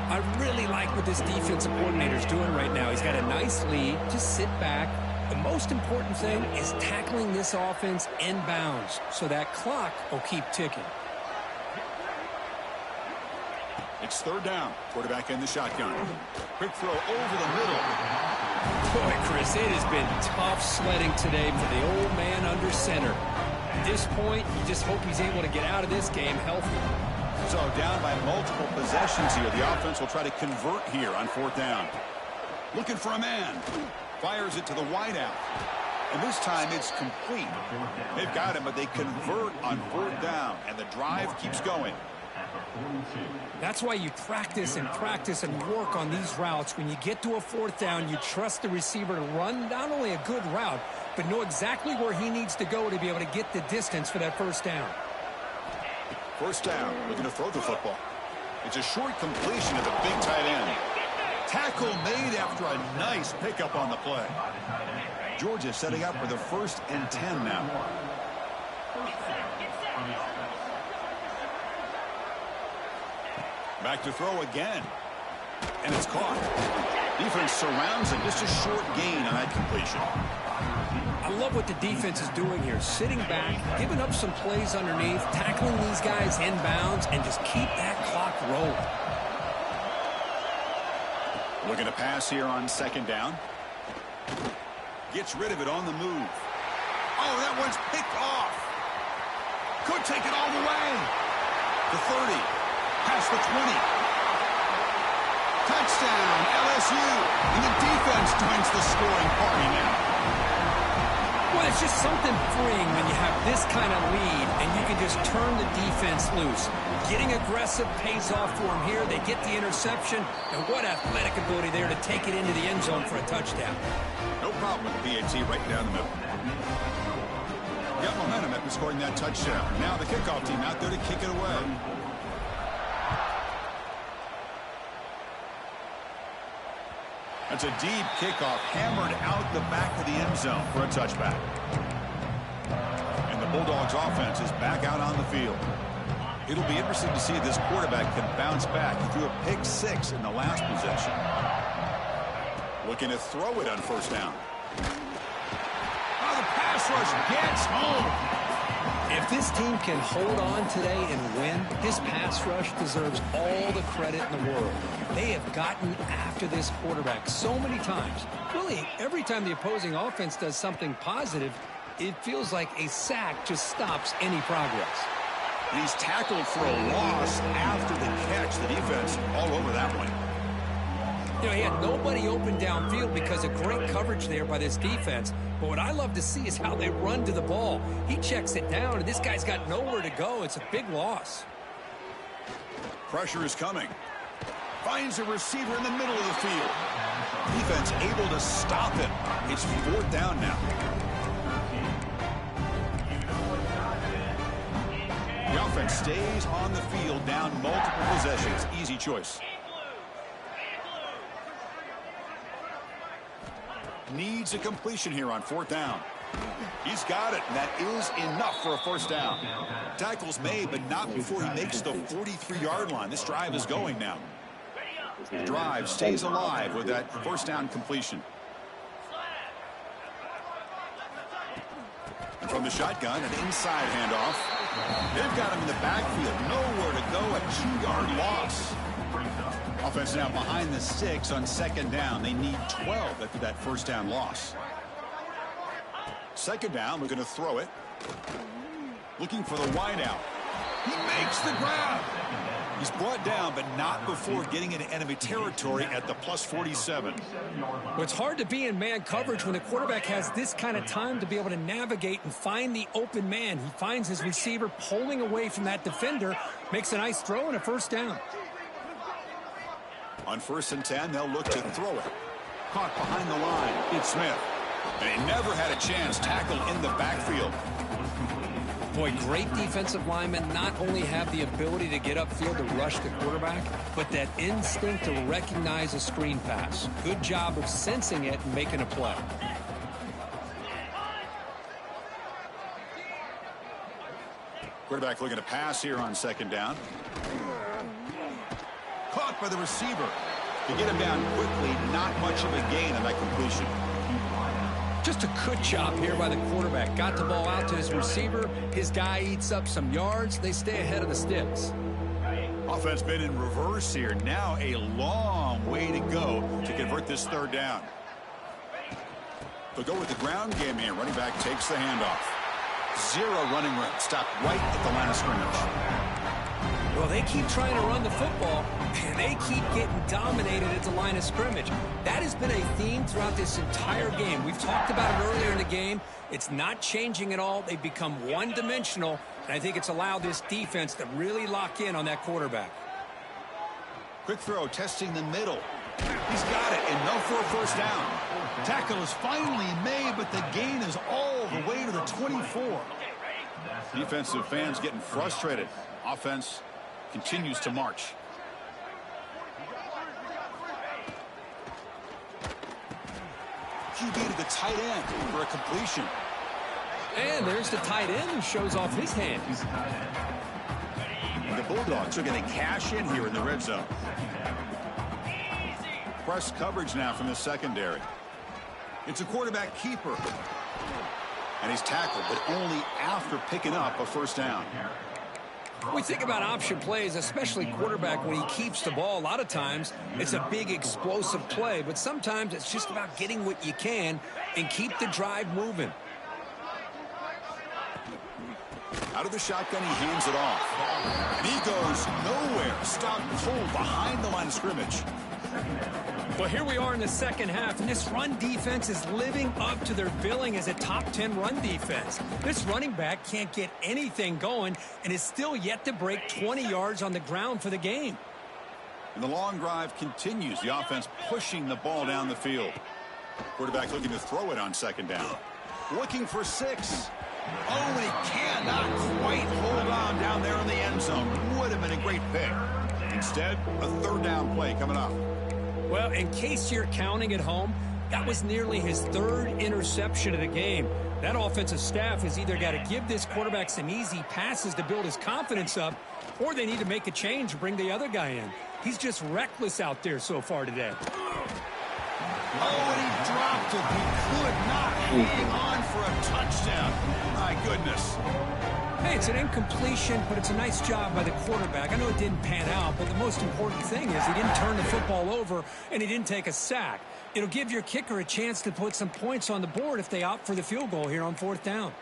I really like what this defensive coordinator is doing right now. He's got a nice lead. Just sit back. The most important thing is tackling this offense in bounds so that clock will keep ticking. It's third down. Quarterback in the shotgun. Quick throw over the middle. Boy, Chris, it has been tough sledding today for the old man under center. At this point, you just hope he's able to get out of this game healthy. So down by multiple possessions here. The offense will try to convert here on 4th down. Looking for a man. Fires it to the wideout. And this time it's complete. They've got him, but they convert on 4th down. And the drive keeps going. That's why you practice and work on these routes. When you get to a 4th down, you trust the receiver to run not only a good route, but know exactly where he needs to go to be able to get the distance for that 1st down. 1st down, looking to throw the football. It's a short completion to the big tight end. Tackle made after a nice pickup on the play. Georgia setting up for the 1st and 10 now. Back to throw again. And it's caught. Defense surrounds him. Just a short gain on that completion. I love what the defense is doing here. Sitting back, giving up some plays underneath, tackling these guys inbounds, and just keep that clock rolling. Looking to pass here on 2nd down. Gets rid of it on the move. Oh, that one's picked off. Could take it all the way. The 30. Past the 20. Touchdown, LSU. And the defense joins the scoring party now. Well, it's just something freeing when you have this kind of lead and you can just turn the defense loose. Getting aggressive pays off for them here. They get the interception, and what athletic ability there to take it into the end zone for a touchdown. No problem with the PAT right down the middle. Got momentum after scoring that touchdown. Now the kickoff team out there to kick it away. That's a deep kickoff, hammered out the back of the end zone for a touchback. And the Bulldogs offense is back out on the field. It'll be interesting to see if this quarterback can bounce back. He threw a pick 6 in the last possession. Looking to throw it on 1st down. Oh, the pass rush gets home. If this team can hold on today and win, his pass rush deserves all the credit in the world. They have gotten after this quarterback so many times. Really, every time the opposing offense does something positive, it feels like a sack just stops any progress. And he's tackled for a loss after the catch. The defense all over that one. You know, he had nobody open downfield because of great coverage there by this defense. But what I love to see is how they run to the ball. He checks it down, and this guy's got nowhere to go. It's a big loss. Pressure is coming. Finds a receiver in the middle of the field. Defense able to stop him. It's 4th down now. The offense stays on the field, down multiple possessions. Easy choice. Needs a completion here on 4th down. He's got it, and that is enough for a 1st down. Tackles made, but not before he makes the 43-yard line. This drive is going now. The drive stays alive with that 1st down completion. And from the shotgun, an inside handoff. They've got him in the backfield. Nowhere to go. A 2-yard loss. Offense now behind the 6 on 2nd down. They need 12 after that 1st down loss. 2nd down, looking to throw it. Looking for the wideout. He makes the grab. He's brought down, but not before getting into enemy territory at the +47. Well, it's hard to be in man coverage when the quarterback has this kind of time to be able to navigate and find the open man. He finds his receiver pulling away from that defender, makes a nice throw and a 1st down. On 1st and 10, they'll look to throw it. Caught behind the line. It's Smith. And he never had a chance. Tackled in the backfield. Boy, great defensive linemen not only have the ability to get upfield to rush the quarterback, but that instinct to recognize a screen pass. Good job of sensing it and making a play. Quarterback looking to pass here on 2nd down. Caught by the receiver. To get him down quickly, not much of a gain on that completion. Just a good job here by the quarterback. Got the ball out to his receiver. His guy eats up some yards. They stay ahead of the sticks. Offense been in reverse here. Now a long way to go to convert this 3rd down. They'll go with the ground game here. Running back takes the handoff. 0 running room. Stopped right at the line of scrimmage. Well, they keep trying to run the football, and they keep getting dominated at the line of scrimmage. That has been a theme throughout this entire game. We've talked about it earlier in the game. It's not changing at all. They've become one-dimensional, and I think it's allowed this defense to really lock in on that quarterback. Quick throw, testing the middle. He's got it, enough for a first down. Tackle is finally made, but the gain is all the way to the 24. Defensive fans getting frustrated. Offense continues to march. QB to the tight end for a completion. And there's the tight end who shows off his hands. And the Bulldogs are going to cash in here in the red zone. Press coverage now from the secondary. It's a quarterback keeper. And he's tackled, but only after picking up a first down. We think about option plays, especially quarterback when he keeps the ball. A lot of times it's a big explosive play, but sometimes it's just about getting what you can and keep the drive moving. Out of the shotgun, he hands it off. And he goes nowhere. Stopped cold behind the line of scrimmage. Well, here we are in the second half, and this run defense is living up to their billing as a top 10 run defense. This running back can't get anything going and is still yet to break 20 yards on the ground for the game. And the long drive continues. The offense pushing the ball down the field. Quarterback looking to throw it on second down. Looking for 6. Oh, and he cannot quite hold on down there in the end zone. Would have been a great pick. Instead, a third down play coming up. Well, in case you're counting at home, that was nearly his third interception of the game. That offensive staff has either got to give this quarterback some easy passes to build his confidence up, or they need to make a change and bring the other guy in. He's just reckless out there so far today. Oh, and he dropped it. He could not hang on for a touchdown. My goodness. Hey, it's an incompletion, but it's a nice job by the quarterback. I know it didn't pan out, but the most important thing is he didn't turn the football over and he didn't take a sack. It'll give your kicker a chance to put some points on the board if they opt for the field goal here on fourth down.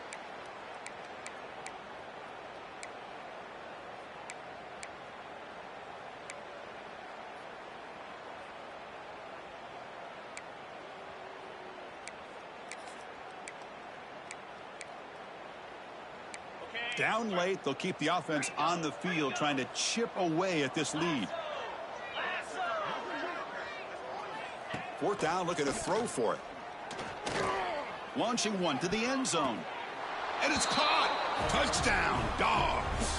Down late, they'll keep the offense on the field trying to chip away at this lead. Fourth down, look at a throw for it. Launching one to the end zone. And it's caught. Touchdown, Dogs.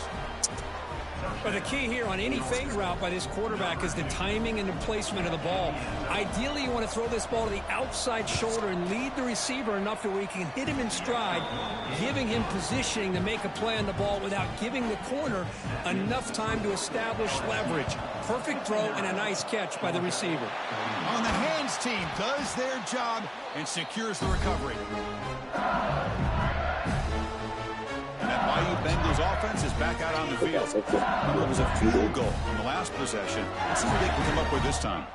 But the key here on any fade route by this quarterback is the timing and the placement of the ball. Ideally, you want to throw this ball to the outside shoulder and lead the receiver enough to where you can hit him in stride, giving him positioning to make a play on the ball without giving the corner enough time to establish leverage. Perfect throw and a nice catch by the receiver. On the hands team does their job and secures the recovery. And that Bayou Bengals offense is back out on the field. Remember, it was a field goal in the last possession. Let's see what they can come up with this time.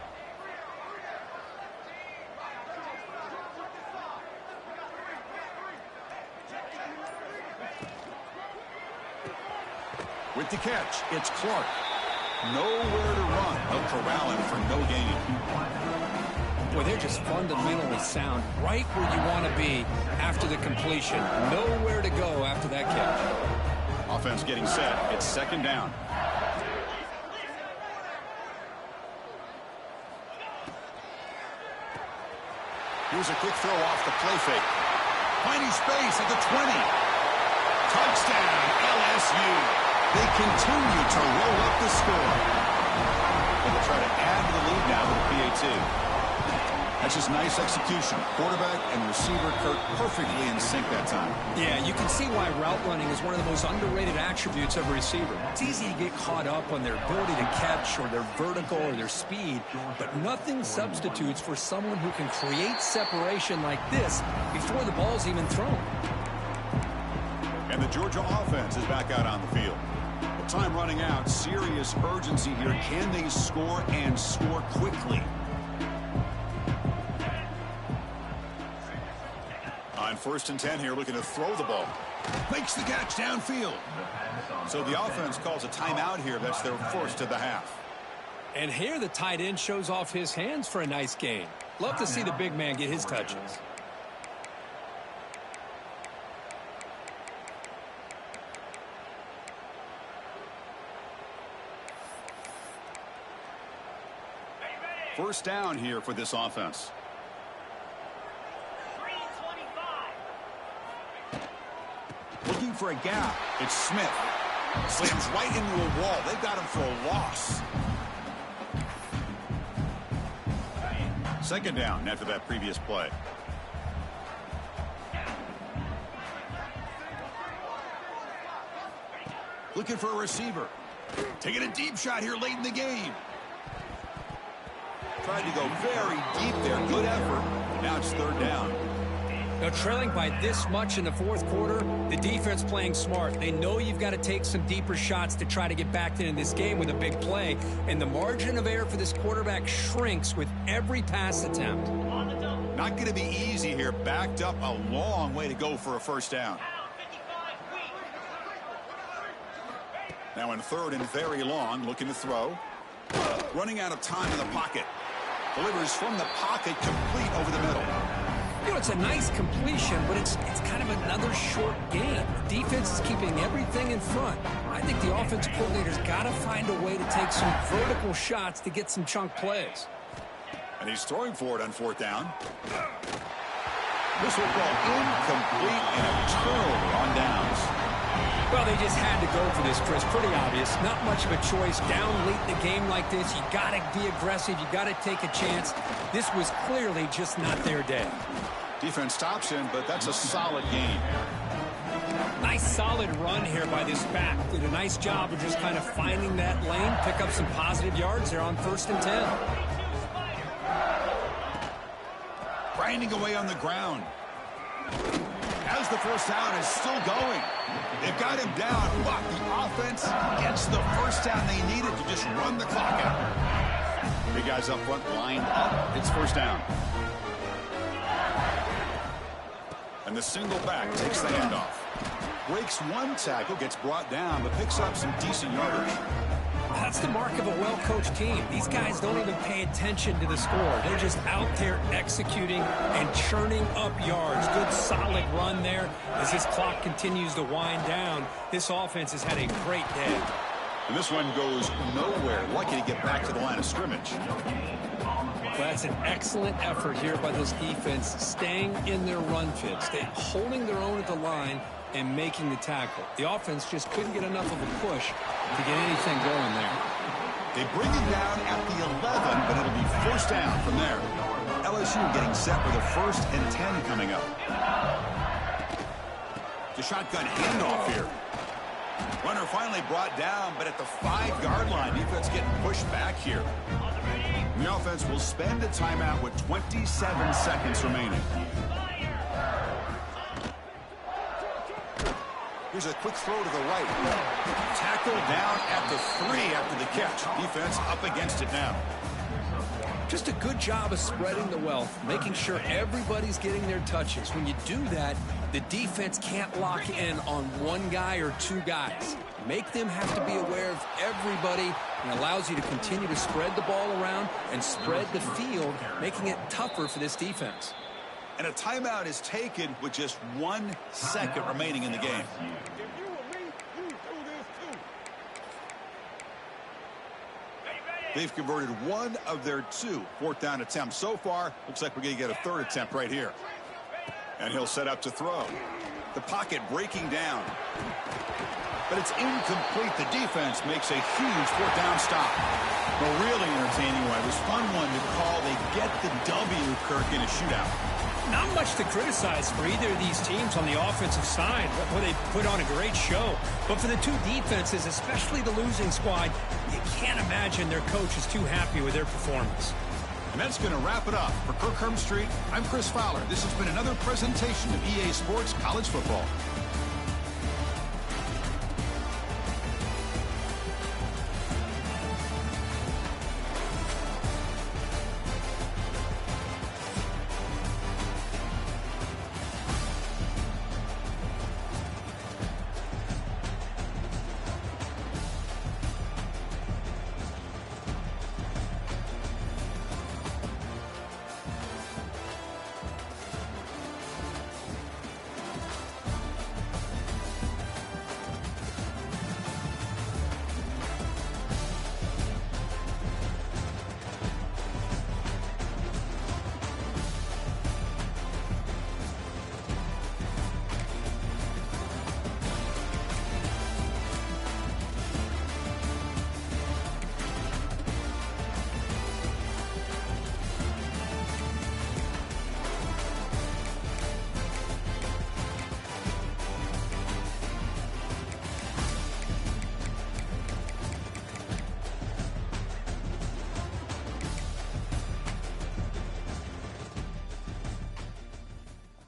With the catch, it's Clark. Nowhere to run. They'll corral him for no gain. Boy, they're just fundamentally sound right where you want to be after the completion. Nowhere to go after that catch. Offense getting set. It's second down. Here's a quick throw off the play fake. Finding space at the 20. Touchdown, LSU. They continue to roll up the score. And they'll try to add to the lead now with the PAT. That's just nice execution. Quarterback and receiver Kirk perfectly in sync that time. Yeah, you can see why route running is one of the most underrated attributes of a receiver. It's easy to get caught up on their ability to catch or their vertical or their speed, but nothing substitutes for someone who can create separation like this before the ball's even thrown. And the Georgia offense is back out on the field. With time running out, serious urgency here. Can they score and score quickly? On first and 10 here, looking to throw the ball. Makes the catch downfield. So the offense calls a timeout here. That's their first of the half. And here the tight end shows off his hands for a nice gain. Love to see the big man get his touches. First down here for this offense. Looking for a gap. It's Smith. Slams right into a wall. They've got him for a loss. Second down after that previous play. Looking for a receiver. Taking a deep shot here late in the game. Tried to go very deep there. Good effort. Now it's third down. Now, trailing by this much in the fourth quarter, the defense playing smart. They know you've got to take some deeper shots to try to get back into this game with a big play. And the margin of error for this quarterback shrinks with every pass attempt. Not going to be easy here. Backed up a long way to go for a first down. Now in third and very long, looking to throw. Running out of time in the pocket. Delivers from the pocket, complete over the middle. You know, it's a nice completion, but it's kind of another short gain. The defense is keeping everything in front. I think the offensive coordinator's got to find a way to take some vertical shots to get some chunk plays. And he's throwing for it on fourth down. This will call incomplete and a turnover on downs. Well, they just had to go for this, Chris. Pretty obvious. Not much of a choice. Down late in the game like this, you got to be aggressive. You got to take a chance. This was clearly just not their day. Defense stops him, but that's a solid gain. Nice solid run here by this back. Did a nice job of just kind of finding that lane, pick up some positive yards there on first and 10. Grinding away on the ground. As the first down is still going. They've got him down, but the offense gets the first down they needed to just run the clock out. Big guys up front lined up. It's first down. And the single back takes the handoff. Breaks one tackle, gets brought down, but picks up some decent yardage. That's the mark of a well-coached team. These guys don't even pay attention to the score. They're just out there executing and churning up yards. Good, solid run there. As this clock continues to wind down, this offense has had a great day. And this one goes nowhere. Lucky to get back to the line of scrimmage. Well, that's an excellent effort here by this defense, staying in their run fit, holding their own at the line and making the tackle. The offense just couldn't get enough of a push to get anything going there. They bring it down at the 11, but it'll be first down from there. LSU getting set with a first and 10 coming up. The shotgun handoff here. Runner finally brought down, but at the 5-yard line, defense getting pushed back here. The offense will spend a timeout with 27 seconds remaining. Here's a quick throw to the right. Tackle down at the 3 after the catch. Defense up against it now. Just a good job of spreading the wealth, making sure everybody's getting their touches. When you do that, the defense can't lock in on one guy or two guys. Make them have to be aware of everybody, and allows you to continue to spread the ball around and spread the field, making it tougher for this defense. And a timeout is taken with just 1 second remaining in the game. They've converted one of their 2 fourth down attempts so far. Looks like we're going to get a third attempt right here. And he'll set up to throw. The pocket breaking down. But it's incomplete. The defense makes a huge fourth down stop. A really entertaining one. It was fun one to call. They get the W, Kirk, in a shootout. Not much to criticize for either of these teams on the offensive side. Well, they put on a great show. But for the two defenses, especially the losing squad, you can't imagine their coach is too happy with their performance. And that's going to wrap it up. For Kirk Street, I'm Chris Fowler. This has been another presentation of EA Sports College Football.